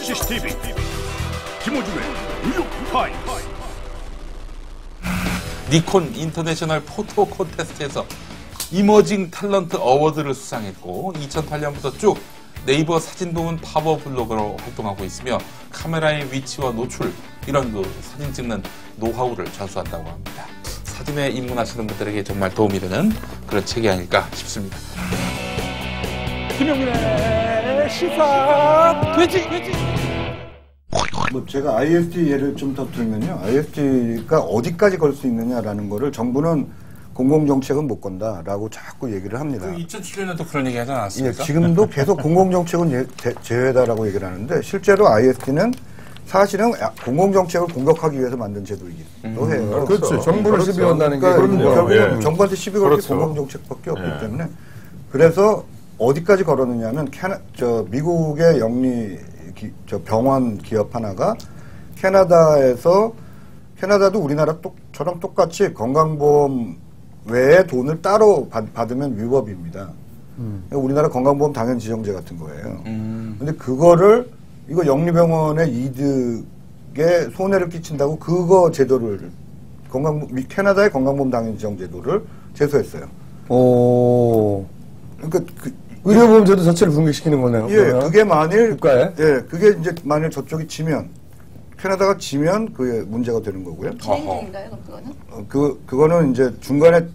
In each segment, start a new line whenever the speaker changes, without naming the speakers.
CCTV 김호중의 뉴욕 타임스.
니콘 인터내셔널 포토 콘테스트에서 이머징 탤런트 어워드를 수상했고 2008년부터 쭉 네이버 사진 부문 파워 블로거로 활동하고 있으며 카메라의 위치와 노출 이런 사진 찍는 노하우를 전수한다고 합니다. 사진에 입문하시는 분들에게 정말 도움이 되는 그런 책이 아닐까 싶습니다.
김용민의 시사 돼지.
뭐 제가 IST 예를 좀 더 들면요, IST가 어디까지 걸 수 있느냐라는 거를 정부는 공공정책은 못 건다라고 자꾸 얘기를 합니다.
2007년에도 그런 얘기 하지 않았습니까?
예, 지금도 계속 공공정책은 제외다라고 얘기를 하는데 실제로 IST는 사실은 공공정책을 공격하기 위해서 만든 제도이기도 해요.
그렇죠. 정부를 시비 건다는 게.
그러니까 결국은
예.
정부한테 시비 걸기
그렇죠.
공공정책밖에 없기
예.
때문에 그래서 어디까지 걸었느냐면 미국의 영리 병원 기업 하나가 캐나다도 우리나라처럼 똑같이 건강보험 외에 돈을 따로 받으면 위법입니다. 우리나라 건강보험 당연 지정제 같은 거예요. 근데 이거 영리병원의 이득에 손해를 끼친다고 그거 제도를 캐나다의 건강보험 당연 지정 제도를 제소했어요.
오.
그러니까
의료보험 제도 자체를 붕괴시키는 거네요.
예,
그러면.
그게 만일
국가에?
예, 그게 이제 만일 저쪽이 지면 캐나다가 지면 그게 문제가 되는 거고요.
진행 중인가요, 그럼 그거는?
그거는 이제 중간에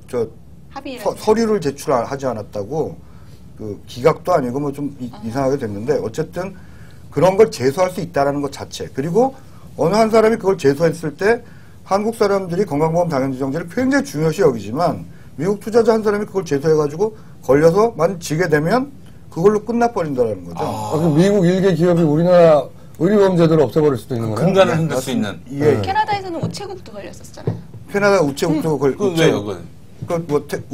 합의를
서류를 제출하지 않았다고 기각도 아니고 뭐 좀 이상하게 됐는데 어쨌든 그런 걸 제소할 수 있다라는 것 자체. 그리고 어느 한 사람이 그걸 제소했을 때 한국 사람들이 건강보험 당연지정제를 굉장히 중요시 여기지만 미국 투자자 한 사람이 그걸 제소해가지고 걸려서 지게 되면 그걸로 끝나버린다는 거죠.
그럼 미국 일개 기업이 우리나라 의료보험 제도를 없애버릴 수도 있는 거예요?
근간을 흔들 수 있는.
예.
캐나다에서는 우체국도 걸렸었잖아요.
캐나다 우체국도
왜요?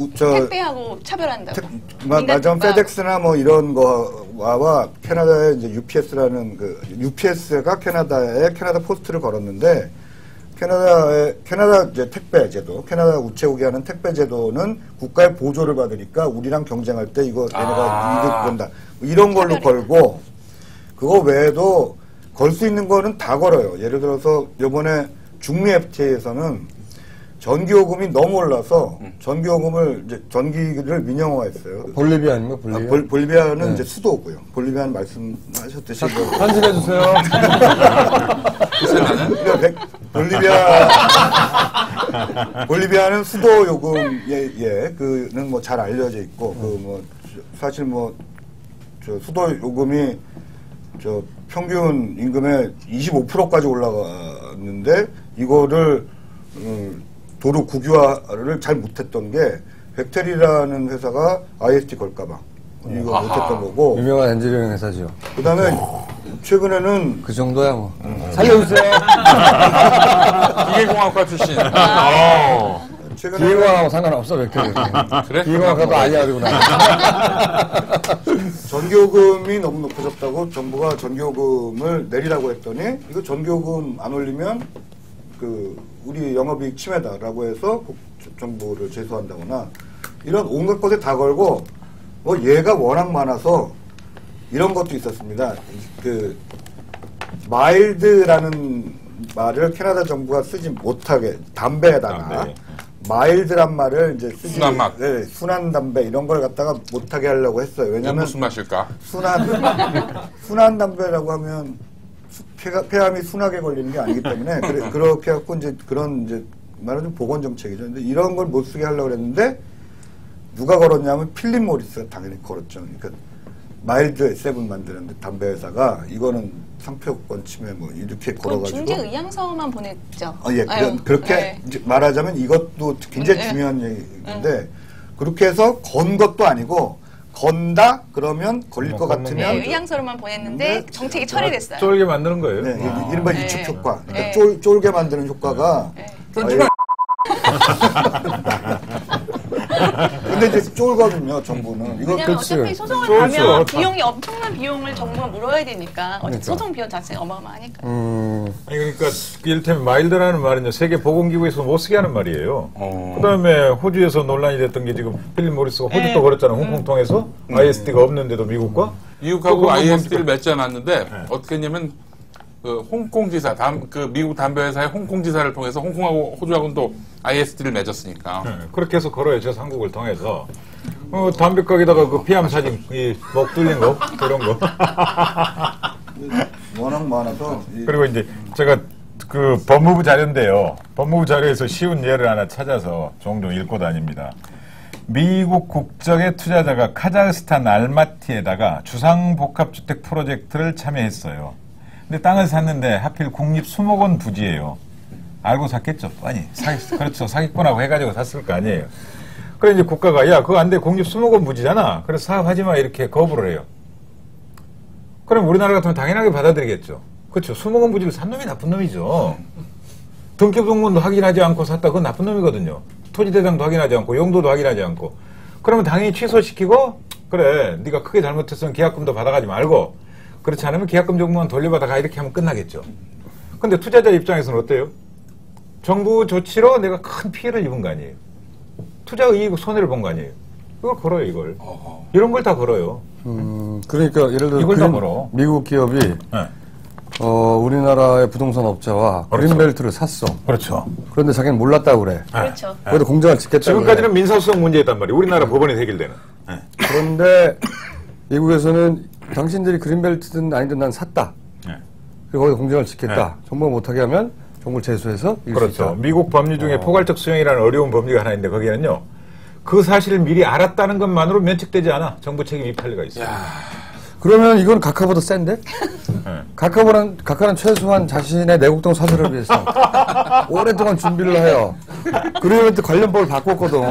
택배하고 차별한다고.
맞아. 페덱스나 뭐 이런 거와 캐나다의 이제 UPS라는 UPS가 캐나다에 캐나다 포스트를 걸었는데 캐나다 이제 택배 제도, 캐나다 우체국이 하는 택배 제도는 국가의 보조를 받으니까 우리랑 경쟁할 때 이거 얘네가 이득 본다. 이런 걸로 걸고 그거 외에도 걸 수 있는 거는 다 걸어요. 예를 들어서 이번에 중미 FTA에서는 전기요금이 너무 올라서 전기를 민영화했어요.
볼리비아 아닙니까? 볼리비아?
볼리비아는
네.
이제 수도고요. 볼리비아는 말씀하셨듯이
편집해주세요.
볼리비아는 수도 요금에 그는 뭐 잘 알려져 있고 사실 수도 요금이 평균 임금의 25%까지 올라갔는데 이거를 도로 국유화를 잘 못했던 게 백텔이라는 회사가 IST 걸까봐 이거 못했던 거고.
유명한 엔지니어링 회사죠.
그 다음에 최근에는
그 정도야 뭐. 살려주세요.
기계공학과 출신.
기계공학하고 상관없어 백텔이.
그래?
기계공학과도 아니야 그리고 나.
전기요금이 너무 높아졌다고 정부가 전기요금을 내리라고 했더니 이거 전기요금 안 올리면 우리 영업이익 침해다라고 해서 국정부를 제소한다거나 이런 온갖 것에 다 걸고 얘가 워낙 많아서 이런 것도 있었습니다. 마일드라는 말을 캐나다 정부가 쓰지 못하게 담배에다가 마일드란 말을 이제 쓰지
순한 맛.
네, 순한 담배 이런 걸 갖다가 못하게 하려고 했어요. 왜냐면
무슨 맛일까?
순한 담배라고 하면 폐암이 순하게 걸리는 게 아니기 때문에 그렇게 해갖고 이제 그런 말하자면 보건 정책이죠. 근데 이런 걸 못 쓰게 하려고 그랬는데 누가 걸었냐면 필립 모리스가 당연히 걸었죠. 그러니까 마일드 세븐 만드는 담배 회사가 이거는 상표권 침해 이렇게 걸어가지고
중재 의향서만 보냈죠.
예, 그렇게 이제 말하자면 이것도 굉장히 중요한 얘기인데 그렇게 해서 건 것도 아니고 건다 그러면 걸릴 것 같으면
의향서로만 보냈는데 정책이 처리됐어요.
쫄게 만드는 거예요.
네, 이른바 이축 효과. 그러니까 쫄게 만드는 효과가. 근데 이제 쫄거든요, 정부는. 이거
왜냐면 어차피 소송을 가면 비용이 엄청난 비용을 정부가 물어야 되니까 소송 비용 자체가 어마어마하니까.
아니 그러니까 이를테면 마일드라는 말은 세계 보건기구에서 못 쓰게 하는 말이에요. 그다음에 호주에서 논란이 됐던 게 지금 필립 모리스가 호주도 그랬잖아. 홍콩 통해서 ISD가 없는데도 미국과
미국하고 ISD를 맺지 않았는데 어떻게 했냐면 그 홍콩 지사, 그 미국 담배 회사의 홍콩 지사를 통해서 홍콩하고 호주하고는 또 ISD를 맺었으니까.
네, 그렇게 해서 걸어요. 저 삼국을 통해서. 담배 가게다가 그 피암 사진, 목 뚫린 거, 그런 거.
워낙 많아서.
그리고 이제 제가 그 법무부 자료인데요. 법무부 자료에서 쉬운 예를 하나 찾아서 종종 읽고 다닙니다. 미국 국적의 투자자가 카자흐스탄 알마티에다가 주상복합주택 프로젝트를 참여했어요. 근데 땅을 샀는데 하필 국립 수목원 부지예요. 알고 샀겠죠. 아니, 그렇죠. 사기꾼하고 해가지고 샀을 거 아니에요. 그래 이제 국가가 야 그거 안 돼. 국립 수목원 부지잖아. 그래서 사업하지 마 이렇게 거부를 해요. 그럼 우리나라 같으면 당연하게 받아들이겠죠. 그렇죠. 수목원 부지를 산 놈이 나쁜 놈이죠. 등기부등본도 확인하지 않고 샀다. 그건 나쁜 놈이거든요. 토지대장도 확인하지 않고 용도도 확인하지 않고. 그러면 당연히 취소시키고 그래 네가 크게 잘못했으면 계약금도 받아가지 말고 그렇지 않으면 계약금 정도만 돌려받아가 이렇게 하면 끝나겠죠. 근데 투자자 입장에서는 어때요? 정부 조치로 내가 큰 피해를 입은 거 아니에요. 투자 이익 손해를 본 거 아니에요. 이걸 걸어요 이걸. 이런 걸 다 걸어요.
그러니까 예를 들어
이걸 다 걸어.
미국 기업이
네.
우리나라의 부동산 업자와
그렇죠.
그린벨트를 샀어.
그렇죠.
그런데 자기는 몰랐다고 그래.
그렇죠.
그래도 공장을 짓겠다고
지금까지는
그래.
민사소송 문제였단 말이에요. 우리나라 법원에 해결되는. 네.
그런데 미국에서는 당신들이 그린벨트든 아니든 난 샀다.
네.
그리고 거기서 공장을 짓겠다. 정부가 못하게 하면 정부를 제소해서 이길 수
그렇죠.
있다.
미국 법률 중에 포괄적 수용이라는 어려운 법리가 하나 있는데 거기에는요. 그 사실을 미리 알았다는 것만으로 면책되지 않아. 정부 책임이 판례가 있어요.
그러면 이건 각하보다 센데?
네.
각하는 최소한 자신의 내곡동 사설을 위해서 오랫동안 준비를 해요. 그린벨트 관련법을 바꿨거든.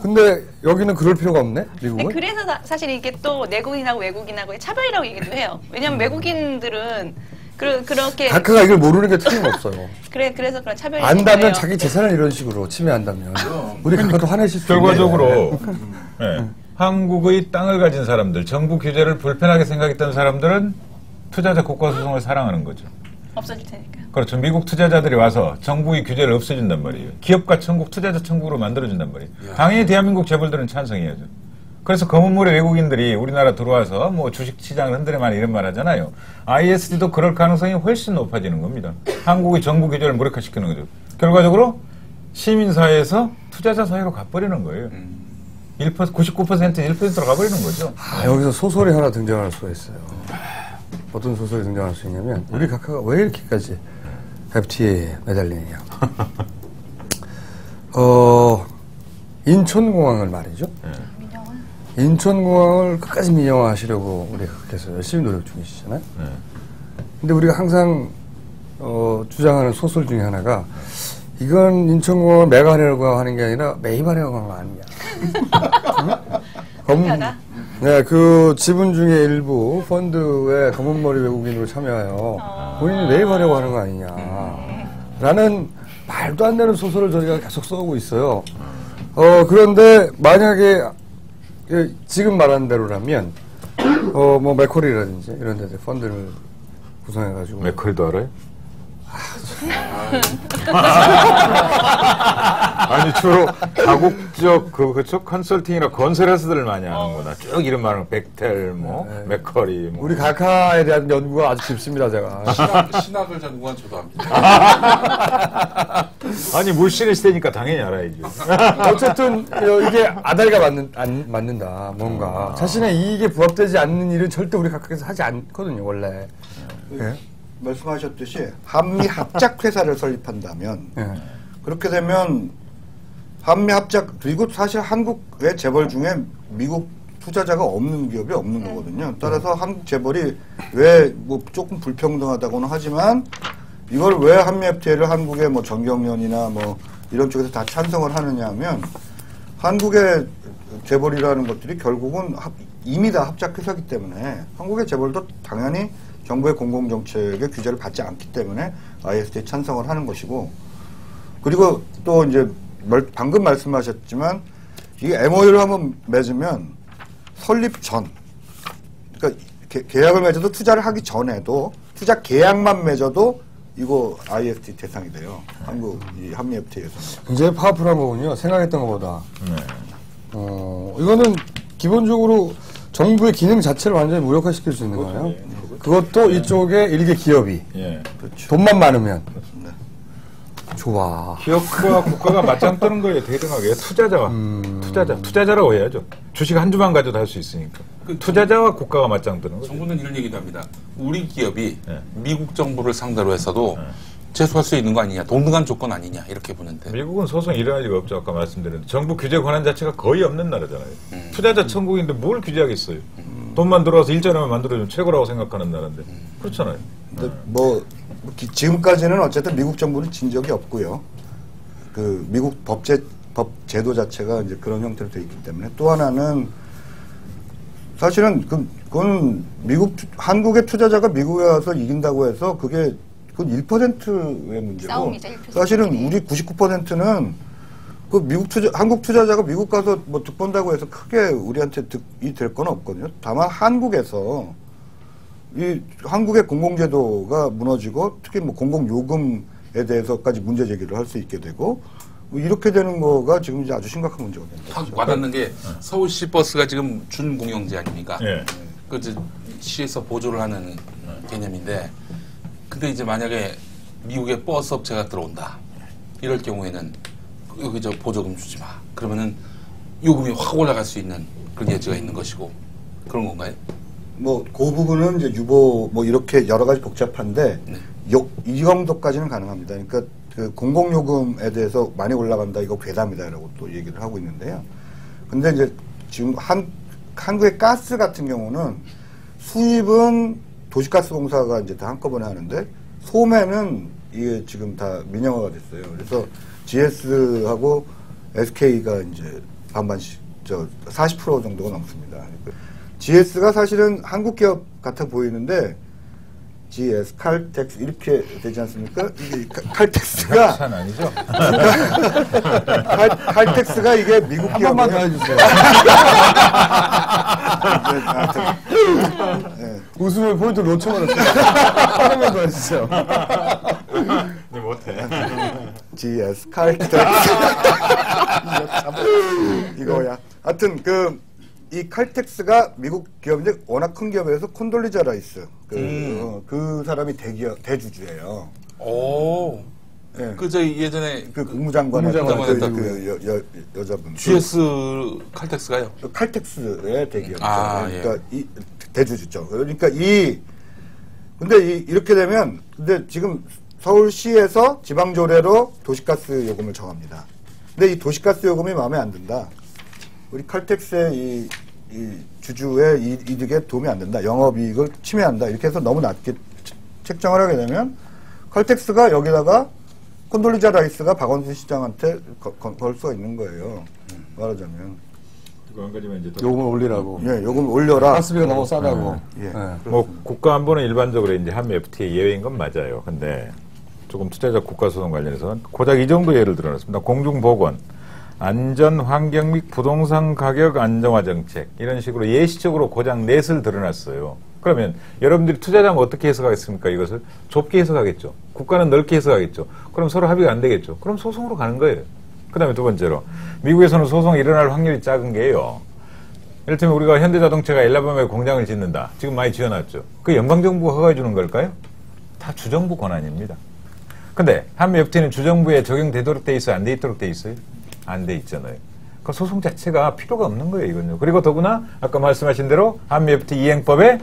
근데 여기는 그럴 필요가 없네, 미국은?
네, 그래서 사실 이게 또 내국인하고 외국인하고의 차별이라고 얘기도 해요. 왜냐하면 외국인들은 그렇게
각하가 이걸 모르는 게 틀림없어요.
그래서 그런 차별이
안다면
생겨요.
자기 재산을 이런 식으로 침해한다면 우리 각하도 화내실 수 있네.
결과적으로 네. 한국의 땅을 가진 사람들, 정부 규제를 불편하게 생각했던 사람들은 투자자 국가소송을 사랑하는 거죠.
없어질 테니까.
그렇죠. 미국 투자자들이 와서 정부의 규제를 없애준단 말이에요. 기업가 천국, 투자자 천국으로 만들어준단 말이에요. 당연히 대한민국 재벌들은 찬성해야죠. 그래서 검은물의 외국인들이 우리나라 들어와서 뭐 주식시장을 흔들어만 이런 말 하잖아요. ISD도 그럴 가능성이 훨씬 높아지는 겁니다. 한국의 정부 규제를 무력화시키는 거죠. 결과적으로 시민사회에서 투자자 사회로 가버리는 거예요. 99%는 1%로 가버리는 거죠.
여기서 소설이 하나 등장할 수가 있어요. 어떤 소설이 등장할 수 있냐면 우리 각하가 왜 이렇게까지 FTA에 매달리느냐. 인천공항을 말이죠. 인천공항을 끝까지 민영화하시려고 우리 각하께서 열심히 노력 중이시잖아요. 근데 우리가 항상 주장하는 소설 중에 하나가 이건 인천공항을 매각하려고 하는 게 아니라 매입하려고 하는 거 아니냐. 네, 그 지분 중에 일부 펀드에 검은머리 외국인으로 참여하여 본인이 매입하려고 하는 거 아니냐. 라는 말도 안 되는 소설을 저희가 계속 써오고 있어요. 그런데 만약에 지금 말한 대로라면 뭐 맥쿼리라든지 이런 데들 펀드를 구성해가지고
맥컬도 알아요? 아니 주로 다국적 그쪽 컨설팅이나 건설회사들을 많이 하는구나. 쭉 이름 말하는 백텔, 뭐 맥커리. 뭐.
우리 각하에 대한 연구가 아주 깊습니다, 제가.
신학을 전공한 저도 합니다.
아니 물씬을 시대니까 당연히 알아야죠.
어쨌든 이게 아다리가 맞는다. 뭔가 자신의 이익에 부합되지 않는 일은 절대 우리 각하에서 하지 않거든요, 원래. 예?
말씀하셨듯이 한미 합작 회사를 설립한다면
예.
그렇게 되면 한미 합작 그리고 사실 한국의 재벌 중에 미국 투자자가 없는 기업이 없는 거거든요. 따라서 한국 재벌이 왜 뭐 조금 불평등하다고는 하지만 이걸 왜 한미 FTA를 한국의 뭐 정경련이나 뭐 이런 쪽에서 다 찬성을 하느냐 하면 한국의 재벌이라는 것들이 결국은 이미 다 합작 회사이기 때문에 한국의 재벌도 당연히 정부의 공공정책의 규제를 받지 않기 때문에 ISD에 찬성을 하는 것이고, 그리고 또 이제 방금 말씀하셨지만 이 MOU를 한번 맺으면 설립 전, 그러니까 계약을 맺어도 투자를 하기 전에도 투자 계약만 맺어도 이거 ISD 대상이 돼요. 이 한미 FTA에서.
굉장히 파워풀한 거군요. 생각했던 것보다. 이거는 기본적으로 정부의 기능 자체를 완전히 무력화시킬 수 있는 거예요. 그것도 이쪽에 일개 기업이
예.
돈만 많으면 좋아.
기업과 국가가 맞짱 뜨는 거예요. 대등하게 투자자와 투자자라고 해야죠. 주식 한 주만 가져도 할 수 있으니까. 투자자와 국가가 맞짱 뜨는 거죠.
정부는 이런 얘기도 합니다. 우리 기업이
네.
미국 정부를 상대로 해서도 제소할 수 있는 거 아니냐, 동등한 조건 아니냐 이렇게 보는데.
미국은 소송 일어날 리가 없죠. 아까 말씀드린 정부 규제 권한 자체가 거의 없는 나라잖아요. 투자자 천국인데 뭘 규제하겠어요. 돈만 들어와서 일자리만 만들어주면 최고라고 생각하는 나라인데 그렇잖아요.
근데 뭐 지금까지는 어쨌든 미국 정부는 진 적이 없고요. 그 미국 법 제도 자체가 이제 그런 형태로 되어 있기 때문에 또 하나는 사실은 그건 한국의 투자자가 미국에 와서 이긴다고 해서 그건 1%의 문제고
싸움이죠, 1%.
사실은 우리 99%는 한국 투자자가 미국 가서 뭐 득 본다고 해서 크게 우리한테 득이 될 건 없거든요. 다만 한국에서 이 한국의 공공제도가 무너지고 특히 뭐 공공요금에 대해서까지 문제 제기를 할 수 있게 되고 뭐 이렇게 되는 거가 지금 이제 아주 심각한 문제가 됩니다.
확 와닿는 게 서울시 버스가 지금 준공영제 아닙니까?
예.
그 시에서 보조를 하는 개념인데, 근데 이제 만약에 미국에 버스 업체가 들어온다 이럴 경우에는 여기 보조금 주지 마. 그러면은 요금이 확 올라갈 수 있는 그런 예지가 있는 것이고 그런 건가요?
뭐 그 부분은 이제 유보 뭐 이렇게 여러 가지 복잡한데 이 정도까지는 가능합니다. 그러니까 그 공공요금에 대해서 많이 올라간다 이거 괴담이다라고 또 얘기를 하고 있는데요. 근데 이제 지금 한국의 가스 같은 경우는 수입은 도시가스공사가 이제 다 한꺼번에 하는데 소매는 이게 지금 다 민영화가 됐어요. 그래서 GS하고 SK가 이제 반반씩 40% 정도가 넘습니다. GS가 사실은 한국 기업 같아 보이는데 GS, 칼텍스 이렇게 되지 않습니까? 이게 칼텍스가
산 아니죠?
칼텍스가 이게 미국
한
기업이에요.
번만 더 해주세요.
네.
웃음을 포인트 놓쳐버렸어요. 한 번만 더 해주세요.
네, 못해.
GS, 칼텍스 이거야. 하여튼 이 칼텍스가 미국 기업인데 워낙 큰 기업에서 콘돌리자 라이스 그 사람이 대주주예요.
오.
예.
예전에
그 국무장관에
국무장관
여자분.
GS 칼텍스가요?
칼텍스의 대기업이죠.
예.
그러니까 이 대주주죠. 그러니까 이렇게 되면 근데 지금 서울시에서 지방조례로 도시가스 요금을 정합니다. 근데 이 도시가스 요금이 마음에 안 든다. 우리 칼텍스의 이 주주의 이득에 도움이 안 된다. 영업이익을 침해한다. 이렇게 해서 너무 낮게 책정을 하게 되면 칼텍스가 여기다가 콘돌리자 라이스가 박원순 시장한테 걸 수가 있는 거예요. 말하자면.
이거 한 가지만 이제
요금을 올리라고.
예, 요금 올려라.
가스비가 너무 싸다고.
예.
뭐 국가 안보는 일반적으로 이제 한미 FTA 예외인 건 맞아요. 근데 조금 투자자 국가소송 관련해서는 고작 이 정도 예를 들어놨습니다. 공중보건, 안전, 환경 및 부동산 가격 안정화 정책 이런 식으로 예시적으로 고작 넷을 드러났어요. 그러면 여러분들이 투자자면 어떻게 해석하겠습니까? 이것을 좁게 해석하겠죠. 국가는 넓게 해석하겠죠. 그럼 서로 합의가 안 되겠죠. 그럼 소송으로 가는 거예요. 그 다음에 두 번째로 미국에서는 소송이 일어날 확률이 작은 게요. 이를테면 우리가 현대자동차가 엘라바마에 공장을 짓는다. 지금 많이 지어놨죠. 그 연방정부가 허가해 주는 걸까요? 다 주정부 권한입니다. 근데 한미 FTA는 주정부에 적용되도록 돼 있어요? 안 돼 있도록 돼 있어요? 안 돼 있잖아요. 그 소송 자체가 필요가 없는 거예요, 이건요. 그리고 더구나 아까 말씀하신 대로 한미 FTA 이행법에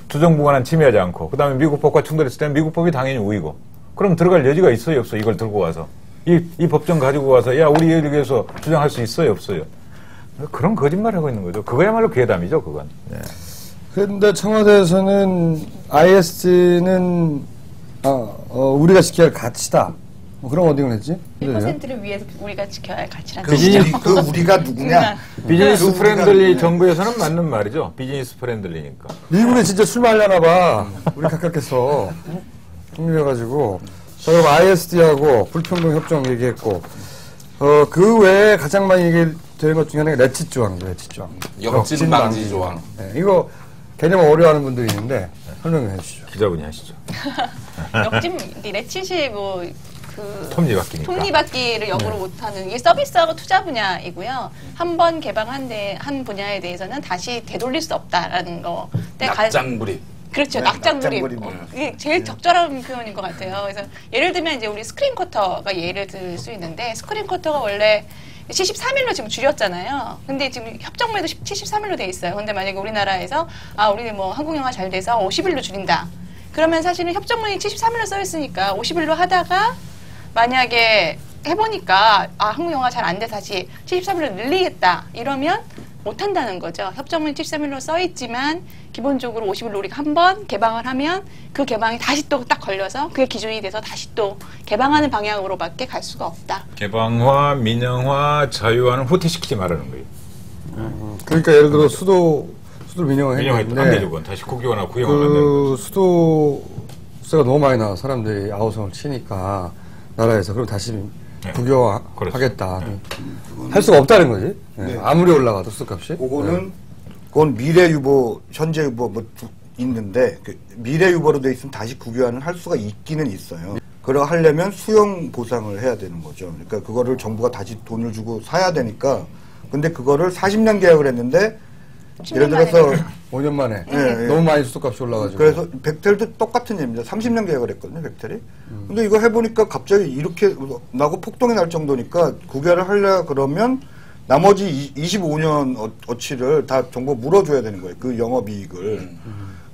주정부 권한 침해하지 않고 그다음에 미국 법과 충돌했을 때는 미국 법이 당연히 우위고 그럼 들어갈 여지가 있어요, 없어요? 이걸 들고 와서 이 법정 가지고 와서 야 우리 얘기를 위해서 주장할 수 있어요, 없어요? 그런 거짓말을 하고 있는 거죠. 그거야말로 괴담이죠, 그건. 네.
그런데 청와대에서는 IS는 우리가 지켜야 할 가치다. 뭐 그런 워딩을 했지?
1%를 위해서 우리가 지켜야 할 가치라는
우리가 누구냐?
비즈니스 프렌들리 정부에서는 맞는 말이죠. 비즈니스 프렌들리니까.
미국에 진짜 출마하려나 봐. 우리 가깝겠어. 그래가지고 저희가 ISD하고 불평등 협정 얘기했고 그 외에 가장 많이 얘기되는 것 중에 하나가 레칫 조항이죠. 레칫 조항.
역진 방지 조항.
네, 이거 개념 어려워하는 분들이 있는데 설명해 주시죠.
기자분이 하시죠.
역진 레칫이
톱니바퀴니까.
톱니바퀴를 역으로 못하는 이게 서비스하고 투자 분야이고요. 한 번 개방한 한 분야에 대해서는 다시 되돌릴 수 없다라는 거.
납장불입.
그렇죠.
네,
낙장불입.
낙장불입.
이게 제일 적절한 표현인 것 같아요. 그래서 예를 들면 이제 우리 스크린 커터가 예를 들 수 있는데 스크린 커터가 원래 73일로 지금 줄였잖아요. 근데 지금 협정매도 73일로 돼 있어요. 근데 만약에 우리나라에서 우리 뭐 한국 영화 잘 돼서 50일로 줄인다. 그러면 사실은 협정문이 73일로 써 있으니까 50일로 하다가 만약에 해보니까 한국 영화 잘 안 돼 다시 73일로 늘리겠다. 이러면 못 한다는 거죠. 협정문이 73일로 써 있지만 기본적으로 50일로 우리가 한번 개방을 하면 그 개방이 다시 또 딱 걸려서 그게 기준이 돼서 다시 또 개방하는 방향으로밖에 갈 수가 없다.
개방화, 민영화, 자유화는 후퇴시키지 말라는 거예요.
그러니까 예를 들어 수도 민영화
민영화 안
했는데
되죠. 그건 다시 국유화나 구형을
그
만드는 거죠.
수도세가 너무 많이 나와 사람들이 아우성을 치니까 나라에서 그럼 다시
네.
국유화하겠다 할 수가 없다는 거지.
네.
아무리 올라가도 수도값이.
그건 미래 유보, 현재 유보 있는데 미래 유보로 돼 있으면 다시 국유화는 할 수가 있기는 있어요. 그러 하려면 수용 보상을 해야 되는 거죠. 그러니까 그거를 정부가 다시 돈을 주고 사야 되니까. 근데 그거를 40년 계약을 했는데 예를 들어서
5년 만에
네,
너무 많이 수도값이 올라가지고.
그래서 백텔도 똑같은 얘기입니다. 30년 계약을 했거든요, 백텔이. 근데 이거 해보니까 갑자기 이렇게 나고 폭동이 날 정도니까 국유화를 하려 그러면 나머지 25년 어치를 다 정부가 물어줘야 되는 거예요. 그 영업이익을.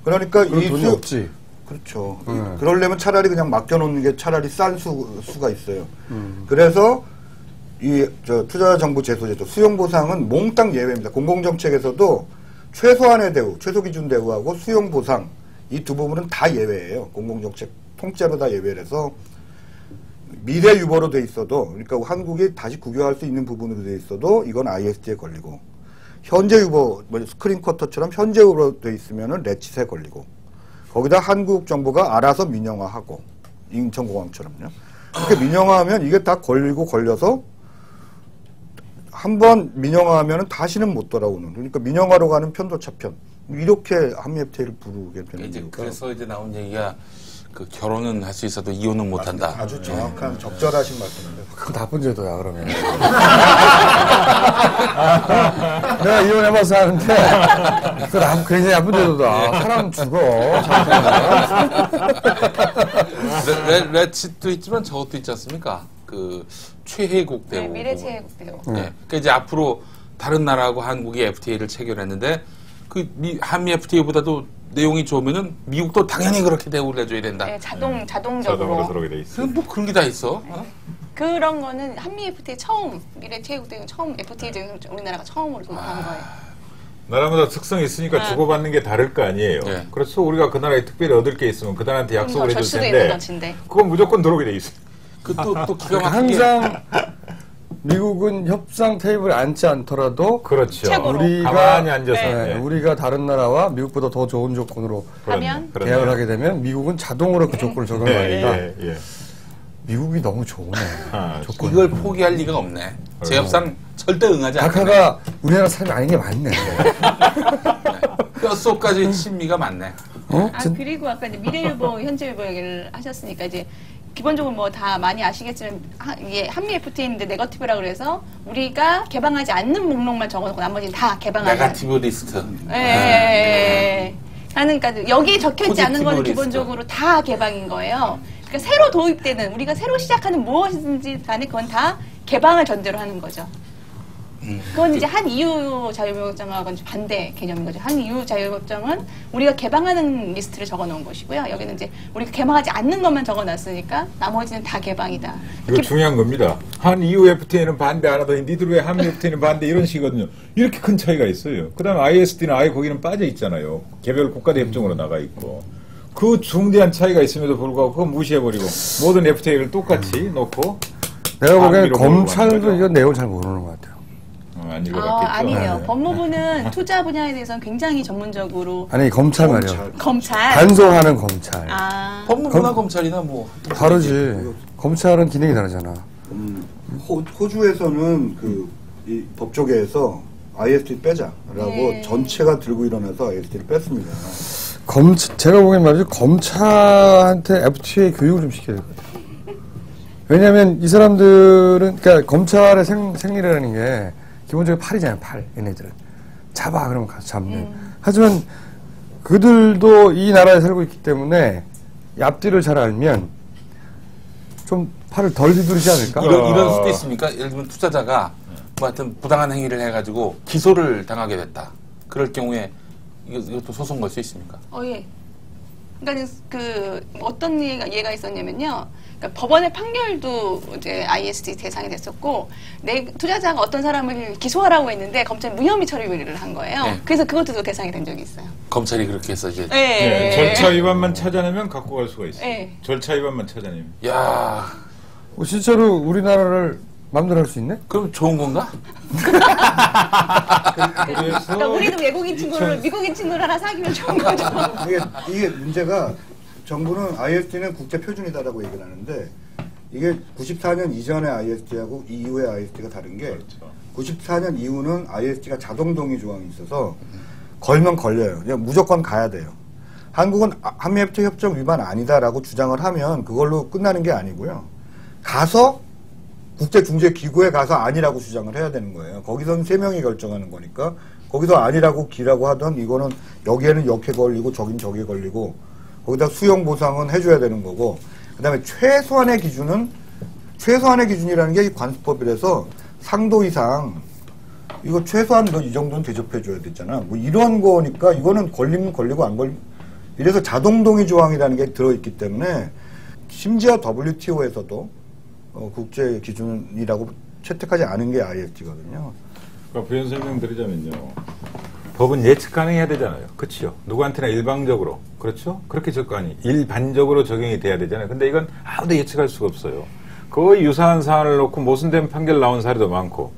그러니까 이
돈이 없지.
그렇죠. 그러려면 차라리 그냥 맡겨놓는 게 차라리 싼 수가 있어요. 그래서 투자 정부 제소제도 수용 보상은 몽땅 예외입니다. 공공정책에서도 최소한의 대우, 최소 기준 대우하고 수용 보상 이 두 부분은 다 예외예요. 공공정책 통째로 다 예외라서 미래 유보로 돼 있어도 그러니까 한국이 다시 국유화할 수 있는 부분으로 돼 있어도 이건 ISD에 걸리고 현재 유보 스크린 쿼터처럼 현재 유보로 돼 있으면은 레치세 걸리고 거기다 한국 정부가 알아서 민영화하고 인천공항처럼요. 그렇게 민영화하면 이게 다 걸려서 한번 민영화하면 다시는 못 돌아오는. 그러니까 민영화로 가는 편도차편. 이렇게 한미 FTA를 부르게 되는
이제
이유가.
그래서 이제 나온 얘기가 그 결혼은 할 수 있어도 이혼은 못 한다.
아주 정확한 적절하신 말씀인데.
그거 나쁜 제도야 그러면. 내가 이혼해봐서 하는데 그거 굉장히 나쁜 제도다. 사람 죽어.
레치도 있지만 저것도 있지 않습니까? 그 최혜국 대우.
네, 미래 최혜국 대우.
네. 그러니까 이제 앞으로 다른 나라하고 한국이 FTA를 체결했는데 그 한미 FTA보다도 내용이 좋으면은 미국도 당연히 그렇게 대우를 해줘야 된다.
네, 자동적으로.
자동으로 들어오게 돼 있어요.
뭐 그런 게 다 있어. 어?
그런 거는 한미 FTA 처음, 미래 최혜국 대우는 처음 FTA 는 우리나라가 처음으로 도입한 거예요.
나라마다 특성이 있으니까 주고받는 게 다를 거 아니에요.
네.
그래서 우리가 그 나라에 특별히 얻을 게 있으면 그 나라한테 약속을
줄
해줄
수도 있는
텐데
것인데.
그건 무조건 들어오게 돼 있어요.
또 기가 막히게.
항상 미국은 협상 테이블에 앉지 않더라도
그렇죠.
최고로.
가만히 앉아서.
네, 우리가 다른 나라와 미국보다 더 좋은 조건으로
하면
계약을 하게 되면 미국은 자동으로 그 조건을 적용하니까
예.
미국이 너무 좋네. 조건이.
이걸 포기할 리가 없네. 제협상 절대 응하지 않네.
각하가 우리나라 사람이 아닌 게 맞네.
뼛속까지 친미가 많네.
그리고 아까 이제 미래유보, 현재유보 얘기를 하셨으니까 이제 기본적으로 뭐 다 많이 아시겠지만 이게 한미 FTA인데 네거티브라 그래서 우리가 개방하지 않는 목록만 적어놓고 나머지는 다 개방하지
네거티브 리스트.
그러니까 여기에 적혀있지 않는 거는
포지티브
기본적으로 다 개방인 거예요. 그러니까 새로 도입되는 우리가 새로 시작하는 무엇이든지 간에 그건 다 개방을 전제로 하는 거죠. 그건 이제 한 EU 자유무역협정하고는 반대 개념인 거죠. 한 EU 자유무역협정은 우리가 개방하는 리스트를 적어놓은 것이고요. 여기는 이제 우리가 개방하지 않는 것만 적어놨으니까 나머지는 다 개방이다.
이거 중요한 겁니다. 한 EU FTA는 반대 안 하더니 니들 왜 한미 FTA는 반대 이런 식이거든요. 이렇게 큰 차이가 있어요. 그 다음에 ISD는 아예 거기는 빠져 있잖아요. 개별 국가대 협정으로 나가 있고. 그 중대한 차이가 있음에도 불구하고 그거 무시해버리고 모든 FTA를 똑같이 놓고
내가 보기엔
한미로 몰고 가는
검찰도
거죠.
이건 내용을 잘 모르는 것 같아요.
안 읽어봤겠죠.
아니에요.
네.
법무부는 투자 분야에 대해서는 굉장히 전문적으로
아니 검찰 말이야.
검찰.
반송하는 검찰.
법무부나 검찰이나 뭐.
다르지. 검찰은 기능이 다르잖아.
호주에서는 이 법조계에서 ISD 빼자라고
네.
전체가 들고 일어나서 ISD를 뺐습니다.
제가 보기엔 말이죠. 검찰한테 FTA 교육을 좀 시켜야 될 것 같아요. 왜냐면 이 사람들은, 그러니까 검찰의 생리라는 게 기본적으로 팔이잖아요, 팔. 얘네들은. 잡아, 그러면 가서 잡는. 하지만, 그들도 이 나라에 살고 있기 때문에 앞뒤를 잘 알면 좀 팔을 덜 휘두르지 않을까?
이런 수도 있습니까? 예를 들면 투자자가 뭐 하여튼 부당한 행위를 해가지고 기소를 당하게 됐다. 그럴 경우에 이것도 소송 걸 수 있습니까?
예. 그러니까 어떤 예가 있었냐면요. 그러니까 법원의 판결도 이제 ISD 대상이 됐었고, 투자자가 어떤 사람을 기소하라고 했는데 검찰이 무혐의 처리를 한 거예요.
네.
그래서 그것도 대상이 된 적이 있어요.
검찰이 그렇게 해서 이제
네.
절차 위반만 찾아내면 갖고 갈 수가 있어요.
네.
절차 위반만 찾아내면.
야,
뭐 실제로 우리나라를 마음대로 할 수 있네?
그럼 좋은 건가?
그러니까 우리도 외국인 친구를 미국인 친구를 하나 사귀면 좋은 거죠.
이게 문제가 정부는 ISD는 국제 표준이다라고 얘기를 하는데 이게 94년 이전의 ISD하고 이후의 ISD가 다른 게 94년 이후는 ISD가 자동 동의 조항이 있어서 걸면 걸려요. 그냥 무조건 가야 돼요. 한국은 한미 FTA 협정 위반 아니다라고 주장을 하면 그걸로 끝나는 게 아니고요. 가서 국제중재기구에 가서 아니라고 주장을 해야 되는 거예요. 거기서는 3명이 결정하는 거니까 거기서 아니라고 기라고 하던 이거는 여기에는 이렇게 걸리고 저긴 저기에 걸리고 거기다 수용 보상은 해줘야 되는 거고 그 다음에 최소한의 기준이라는 게 이 관습법이라서 상도 이상 이거 최소한 너 이 정도는 대접해줘야 되잖아. 뭐 이런 거니까 이거는 걸리면 걸리고 안 걸리면 이래서 자동동의 조항이라는 게 들어있기 때문에 심지어 WTO에서도 국제 기준이라고 채택하지 않은 게 ISD거든요.
그러니까 부연 설명드리자면요. 법은 예측 가능해야 되잖아요. 그렇죠? 누구한테나 일방적으로. 그렇죠? 그렇게 일반적으로 적용이 돼야 되잖아요. 근데 이건 아무도 예측할 수가 없어요. 거의 유사한 사안을 놓고 모순된 판결 나온 사례도 많고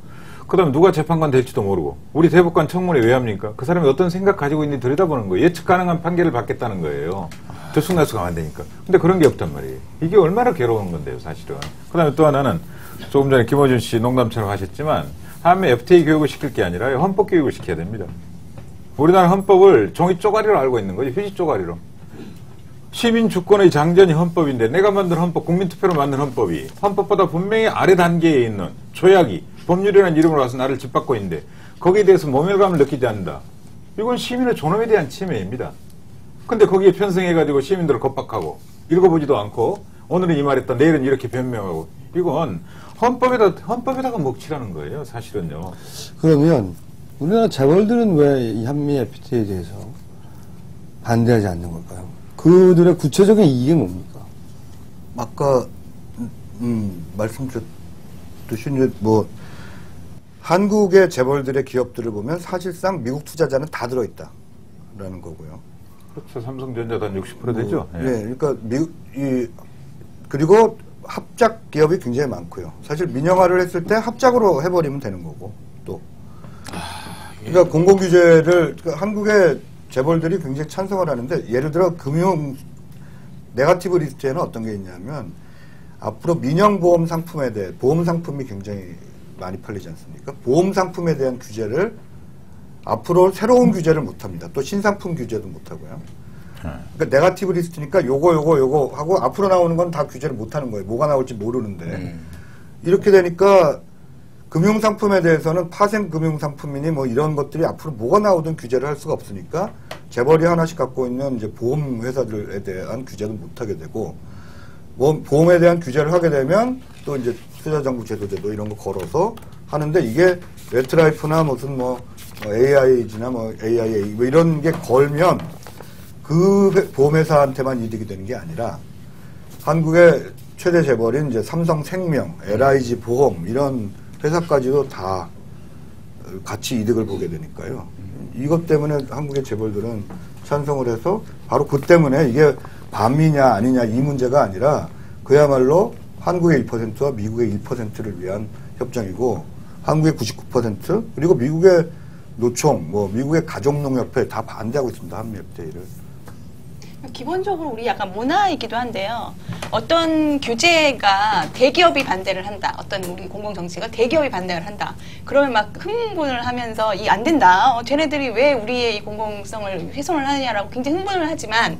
그 다음 누가 재판관 될지도 모르고 우리 대법관 청문회 왜 합니까? 그 사람이 어떤 생각 가지고 있는지 들여다보는 거예요. 예측 가능한 판결을 받겠다는 거예요. 들쑥날쑥 안 되니까. 근데 그런 게 없단 말이에요. 이게 얼마나 괴로운 건데요, 사실은. 그 다음에 또 하나는 조금 전에 김어준 씨 농담처럼 하셨지만 한미 FTA 교육을 시킬 게 아니라 헌법 교육을 시켜야 됩니다. 우리나라 헌법을 종이 쪼가리로 알고 있는 거죠. 휴지 쪼가리로. 시민 주권의 장전이 헌법인데 내가 만든 헌법, 국민투표로 만든 헌법이 헌법보다 분명히 아래 단계에 있는 조약이 법률이라는 이름으로 와서 나를 짓밟고 있는데 거기에 대해서 모멸감을 느끼지 않는다. 이건 시민의 존엄에 대한 침해입니다. 근데 거기에 편승해가지고 시민들을 겁박하고 읽어보지도 않고 오늘은 이 말했다 내일은 이렇게 변명하고 이건 헌법에다가 먹칠하는 거예요. 사실은요.
그러면 우리나라 재벌들은 왜 이 한미 FTA에 대해서 반대하지 않는 걸까요? 그들의 구체적인 이익이 뭡니까?
아까 말씀드렸듯이 이제 뭐 한국의 재벌들의 기업들을 보면 사실상 미국 투자자는 다 들어있다라는 거고요.
그렇죠. 삼성전자도 한 60% 되죠.
예. 네, 그러니까 그리고 합작 기업이 굉장히 많고요. 사실 민영화를 했을 때 합작으로 해버리면 되는 거고 또. 그러니까 공공규제를 그러니까 한국의 재벌들이 굉장히 찬성을 하는데 예를 들어 금융 네거티브 리스트에는 어떤 게 있냐면 앞으로 민영보험 상품에 대해 보험 상품이 굉장히 많이 팔리지 않습니까? 보험 상품에 대한 규제를 앞으로 새로운 규제를 못합니다. 또 신상품 규제도 못하고요. 그러니까 네거티브 리스트니까 요거 하고 앞으로 나오는 건 다 규제를 못하는 거예요. 뭐가 나올지 모르는데 이렇게 되니까 금융상품에 대해서는 파생 금융상품이니 뭐 이런 것들이 앞으로 뭐가 나오든 규제를 할 수가 없으니까 재벌이 하나씩 갖고 있는 이제 보험 회사들에 대한 규제도 못하게 되고 보험에 대한 규제를 하게 되면 또 이제 투자정보 제도 이런 거 걸어서 하는데 이게 웨트라이프나 무슨 뭐 AIG나 뭐 AIA 뭐 이런 게 걸면 그 보험회사한테만 이득이 되는 게 아니라 한국의 최대 재벌인 이제 삼성생명, LIG 보험 이런 회사까지도 다 같이 이득을 보게 되니까요. 이것 때문에 한국의 재벌들은 찬성을 해서 바로 그 때문에 이게 반미냐 아니냐 이 문제가 아니라 그야말로 한국의 1%와 미국의 1%를 위한 협정이고 한국의 99% 그리고 미국의 노총, 뭐 미국의 가족농협회 다 반대하고 있습니다. 한미 FTA를.
기본적으로 우리 약간 문화이기도 한데요. 어떤 규제가 대기업이 반대를 한다. 어떤 우리 공공정치가 대기업이 반대를 한다. 그러면 막 흥분을 하면서 이 안 된다. 쟤네들이 왜 우리의 이 공공성을 훼손을 하느냐라고 굉장히 흥분을 하지만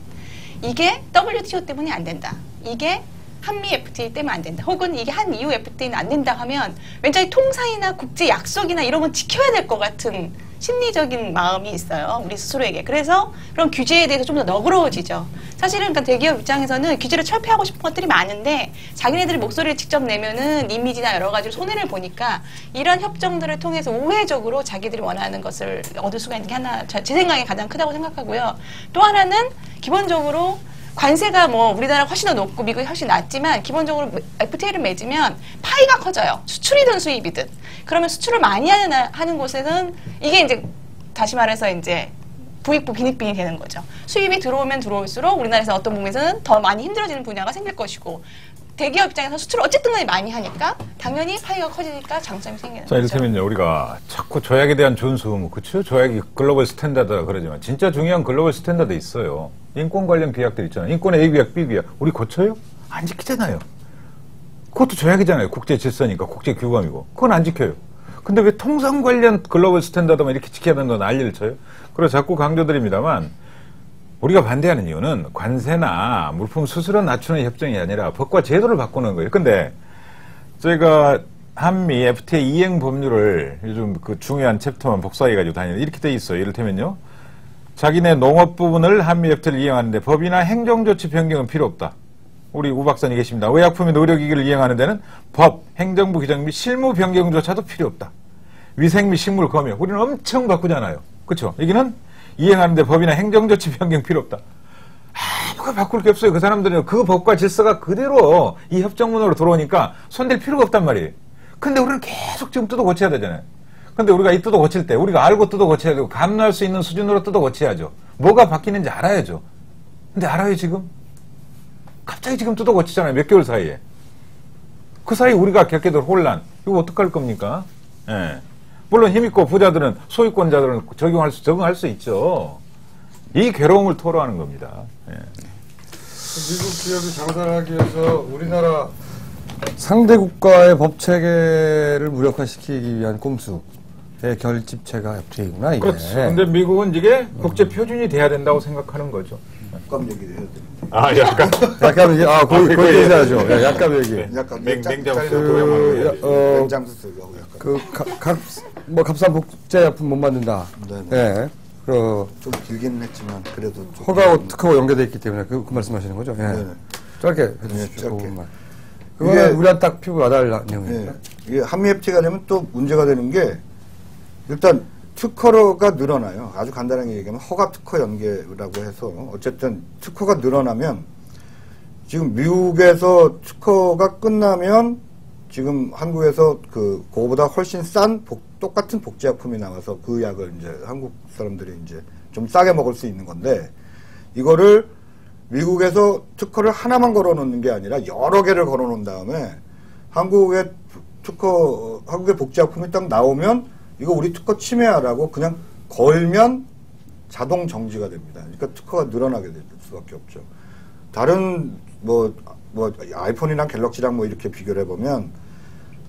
이게 WTO 때문에 안 된다. 이게 한미 FTA 때문에 안 된다. 혹은 이게 한 EU FTA는 안 된다 하면 왠지 통상이나 국제 약속이나 이런 건 지켜야 될 것 같은 심리적인 마음이 있어요. 우리 스스로에게. 그래서 그런 규제에 대해서 좀 더 너그러워지죠. 사실은 그러니까 대기업 입장에서는 규제를 철폐하고 싶은 것들이 많은데 자기네들이 목소리를 직접 내면은 이미지나 여러 가지로 손해를 보니까 이런 협정들을 통해서 우회적으로 자기들이 원하는 것을 얻을 수가 있는 게 하나 제 생각에 가장 크다고 생각하고요. 또 하나는 기본적으로 관세가 뭐 우리나라 훨씬 더 높고 미국이 훨씬 낮지만 기본적으로 FTA를 맺으면 파이가 커져요. 수출이든 수입이든. 그러면 수출을 많이 하는 곳에는 이게 이제 다시 말해서 이제 부익부 빈익빈이 되는 거죠. 수입이 들어오면 들어올수록 우리나라에서 어떤 부분에서는 더 많이 힘들어지는 분야가 생길 것이고 대기업 입장에서 수출을 어쨌든 간에 많이 하니까 당연히 파이가 커지니까 장점이 생기는
자,
거죠.
이를테면요, 우리가 자꾸 조약에 대한 준수 의무, 그쵸? 조약이 글로벌 스탠다드라 그러지만 진짜 중요한 글로벌 스탠다드 있어요. 인권 관련 규약들 있잖아요. 인권 A 규약, B 규약. 우리 고쳐요? 안 지키잖아요. 그것도 조약이잖아요. 국제 질서니까, 국제 규범이고. 그건 안 지켜요. 근데 왜 통상 관련 글로벌 스탠다드만 이렇게 지켜야 되는 건 난리를 쳐요? 그래서 자꾸 강조드립니다만 우리가 반대하는 이유는 관세나 물품 수수료 낮추는 협정이 아니라 법과 제도를 바꾸는 거예요. 근데 저희가 한미 FTA 이행 법률을 요즘 그 중요한 챕터만 복사해가지고 다니는 이렇게 돼 있어요. 이를테면요. 자기네 농업 부분을 한미 FTA를 이행하는데 법이나 행정조치 변경은 필요 없다. 우리 우 박사님 계십니다. 의약품이나 의료기기를 이행하는 데는 법, 행정부 규정 및 실무 변경조차도 필요 없다. 위생 및 식물 검역. 우리는 엄청 바꾸잖아요. 그렇죠? 여기는 이행하는데 법이나 행정조치 변경 필요 없다. 아무것도 바꿀 게 없어요. 그 사람들은 그 법과 질서가 그대로 이 협정문으로 들어오니까 손댈 필요가 없단 말이에요. 근데 우리는 계속 지금 뜯어 고쳐야 되잖아요. 근데 우리가 이 뜯어 고칠 때 우리가 알고 뜯어 고쳐야 되고 감내할 수 있는 수준으로 뜯어 고쳐야죠. 뭐가 바뀌는지 알아야죠. 근데 알아요 지금? 갑자기 지금 뜯어 고치잖아요. 몇 개월 사이에. 그 사이 우리가 겪게 될 혼란. 이거 어떡할 겁니까? 예. 물론 힘있고 부자들은 소유권자들은 적응할 수 있죠. 이 괴로움을 토로하는 겁니다. 예.
미국 기업이 장사하기 위해서 우리나라 상대 국가의 법 체계를 무력화시키기 위한 꼼수의 결집체가 FTA구나 이게.
그렇죠. 근데 미국은 이게 국제 표준이 돼야 된다고 생각하는 거죠.
약간 얘기를 해야 됩니다.
아, 약간.
약간 얘기, 거기 얘기하죠. 약간 얘기.
약간
냉장수
쓰고 약간
그 값싼 복제약품 못 만든다.
네네.
예.
좀 길기는 했지만 그래도 좀
허가하고 특허가 연계되어 있기 때문에 그 말씀하시는 거죠. 예.
네네.
짧게
네,
해주십시오.
짧게.
그 부분만. 그거는 우리한테 딱 피부 와닿을 내용입니다.
이게 한미 FTA가 되면 또 문제가 되는 게 일단 특허가 늘어나요. 아주 간단하게 얘기하면 허가 특허 연계라고 해서 어쨌든 특허가 늘어나면 지금 미국에서 특허가 끝나면 지금 한국에서 그거보다 훨씬 싼 똑같은 복제약품이 나와서 그 약을 이제 한국 사람들이 이제 좀 싸게 먹을 수 있는 건데 이거를 미국에서 특허를 하나만 걸어 놓는 게 아니라 여러 개를 걸어 놓은 다음에 한국의 복제약품이 딱 나오면 이거 우리 특허 침해하라고 그냥 걸면 자동 정지가 됩니다. 그러니까 특허가 늘어나게 될 수밖에 없죠. 다른 뭐 아이폰이랑 갤럭시랑 뭐 이렇게 비교를 해보면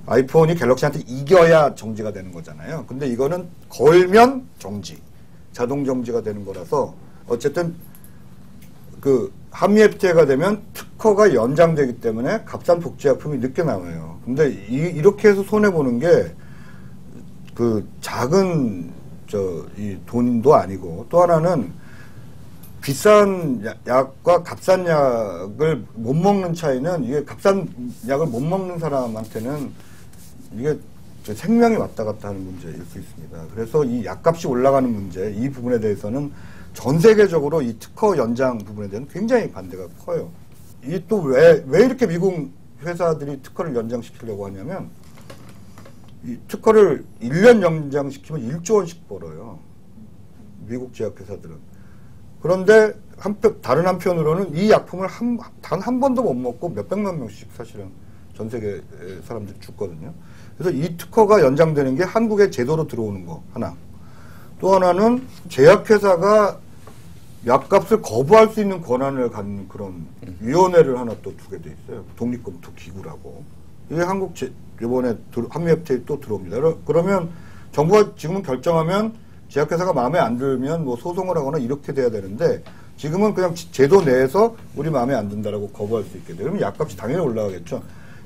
아이폰이 갤럭시한테 이겨야 정지가 되는 거잖아요. 근데 이거는 걸면 정지, 자동 정지가 되는 거라서 어쨌든 그 한미 FTA가 되면 특허가 연장되기 때문에 값싼 복제약품이 늦게 나와요. 근데 이렇게 해서 손해 보는 게 그 작은 이 돈도 아니고 또 하나는 비싼 약과 값싼 약을 못 먹는 차이는 이게 값싼 약을 못 먹는 사람한테는 이게 생명이 왔다 갔다 하는 문제일 수 있습니다. 그래서 이 약값이 올라가는 문제, 이 부분에 대해서는 전 세계적으로 이 특허 연장 부분에 대해서는 굉장히 반대가 커요. 이게 또 왜 이렇게 미국 회사들이 특허를 연장시키려고 하냐면 이 특허를 1년 연장시키면 1조 원씩 벌어요. 미국 제약회사들은. 그런데 다른 한편으로는 이 약품을 단 한 번도 못 먹고 몇백만 명씩 사실은 전 세계 사람들이 죽거든요. 그래서 이 특허가 연장되는 게 한국의 제도로 들어오는 거 하나. 또 하나는 제약회사가 약값을 거부할 수 있는 권한을 갖는 그런 위원회를 하나 또 두게 돼 있어요. 독립검토기구라고. 이게 이번에 한미 FTA 또 들어옵니다. 그러면 정부가 지금은 결정하면 제약회사가 마음에 안 들면 뭐 소송을 하거나 이렇게 돼야 되는데 지금은 그냥 제도 내에서 우리 마음에 안 든다라고 거부할 수 있게 돼요. 그러면 약값이 당연히 올라가겠죠.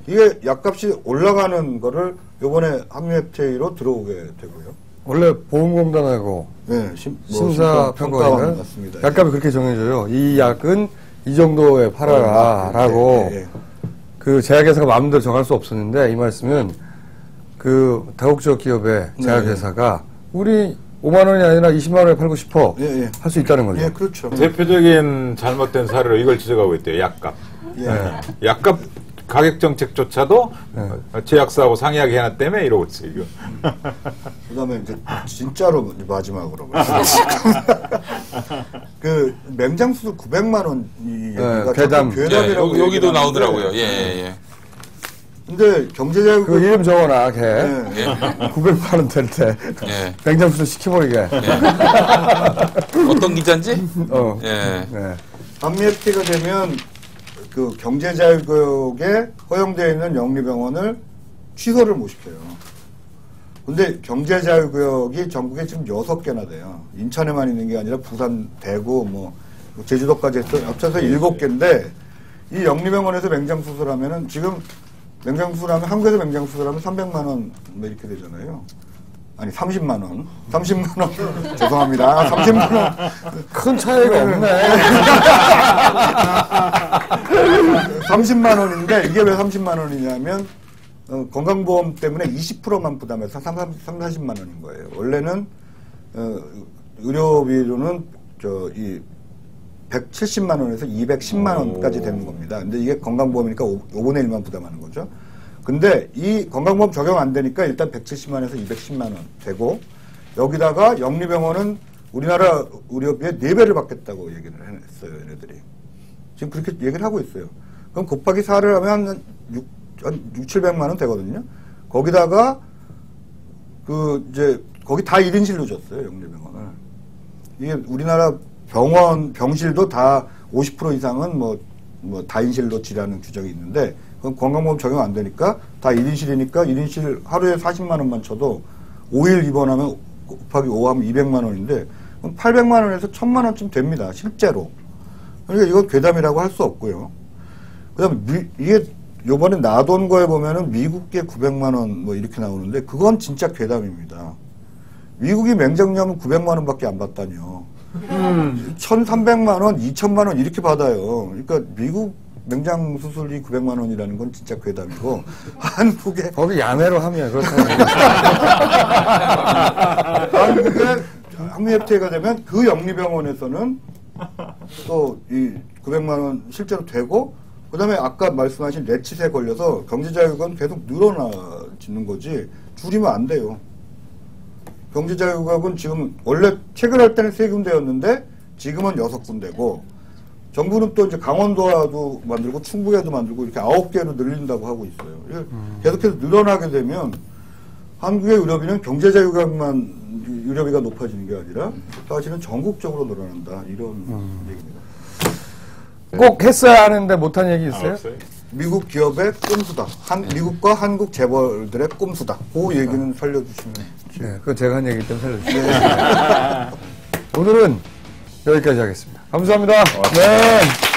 이게 약값이 올라가는 거를 이번에 한미 FTA로 들어오게 되고요.
원래 보험공단하고
네,
심사평가원인가요?
맞습니다.
약값이 그렇게 정해져요. 이 약은 이 정도에 팔아라라고
예, 예.
그 제약회사가 마음대로 정할 수 없었는데 이 말씀은 그 다국적 기업의 제약회사가 우리 5만 원이 아니라 20만 원에 팔고 싶어
예, 예.
할 수 있다는 거죠.
예, 그렇죠.
대표적인 잘못된 사례로 이걸 지적하고 있대요. 약값.
예.
약값 가격 정책조차도 제약사하고 상이하게 해놨다며 이러고 있어요. 이거.
그다음에 이제 진짜로 마지막으로 그 맹장수술 900만 원이 얘기가
괴담.
괴담이라고
여기도
얘기를
나오더라고요.
하는데
예.
근데 경제자유
그 이름 적어놔, 걔.
예.
900만 원 될 때.
예.
맹장수술 시켜버리게.
어떤 기자인지?
어.
예.
네.
반미 FTA가 되면 그 경제자유구역에 허용되어 있는 영리병원을 취소를 못 시켜요. 근데 경제자유구역이 전국에 지금 6개나 돼요. 인천에만 있는 게 아니라 부산, 대구, 뭐 제주도까지 해서 합쳐서 7개인데 이 영리병원에서 맹장수술하면은 지금 맹장수술하면 한국에서 맹장수술하면 300만 원 뭐 이렇게 되잖아요. 아니 30만 원. 30만 원. 죄송합니다. 30만 원.
큰 차이가 없네.
30만 원인데 이게 왜 30만 원이냐면 건강보험 때문에 20%만 부담해서 40만 원인 거예요. 원래는 의료비로는 이 170만 원에서 210만 원까지 되는 겁니다. 근데 이게 건강보험이니까 5분의 1만 부담하는 거죠. 근데 이 건강보험 적용 안 되니까 일단 170만 원에서 210만 원 되고 여기다가 영리병원은 우리나라 의료비의 4배를 받겠다고 얘기를 했어요. 얘네들이. 지금 그렇게 얘기를 하고 있어요. 그럼 곱하기 4를 하면 한 700만 원 되거든요. 거기다가 거기 다 1인실로 줬어요. 영리병원을. 이게 우리나라 병실도 다 50% 이상은 뭐 다인실로 치라는 규정이 있는데 그건 건강보험 적용 안 되니까 다 1인실이니까 1인실 하루에 40만 원만 쳐도 5일 입원하면 곱하기 5 하면 200만 원인데 그럼 800만 원에서 1000만 원쯤 됩니다. 실제로. 그러니까 이건 괴담이라고 할 수 없고요. 그다음에 이게 요번에 나돈 거에 보면은 미국계 900만 원 뭐 이렇게 나오는데 그건 진짜 괴담입니다. 미국이 맹장염은 900만 원밖에 안 받다뇨. 1,300만 원, 2,000만 원 이렇게 받아요. 그러니까 미국 맹장 수술이 900만 원이라는 건 진짜 괴담이고 한국에
거기 야매로 하면 그렇다는
한국에 한미 FTA가 되면 그 영리병원에서는 또 이 900만 원 실제로 되고 그다음에 아까 말씀하신 레치세 걸려서 경제자유가 계속 늘어나지는 거지 줄이면 안 돼요. 경제자유국은 지금 원래 체결할 때는 3군데였는데 지금은 6군데고 정부는 또 이제 강원도와도 만들고 충북에도 만들고 이렇게 9개로 늘린다고 하고 있어요. 계속해서 늘어나게 되면 한국의 의료비는 경제자유국만 의료비가 높아지는 게 아니라 사실은 전국적으로 늘어난다 이런 얘기입니다.
꼭 했어야 하는데 못한 얘기 있어요?
없어요?
미국 기업의 꼼수다. 미국과 한국 재벌들의 꼼수다. 그 얘기는 살려주시면.
네, 그건 제가 한 얘기 때문에 살려주세요. 오늘은 여기까지 하겠습니다. 감사합니다. 네.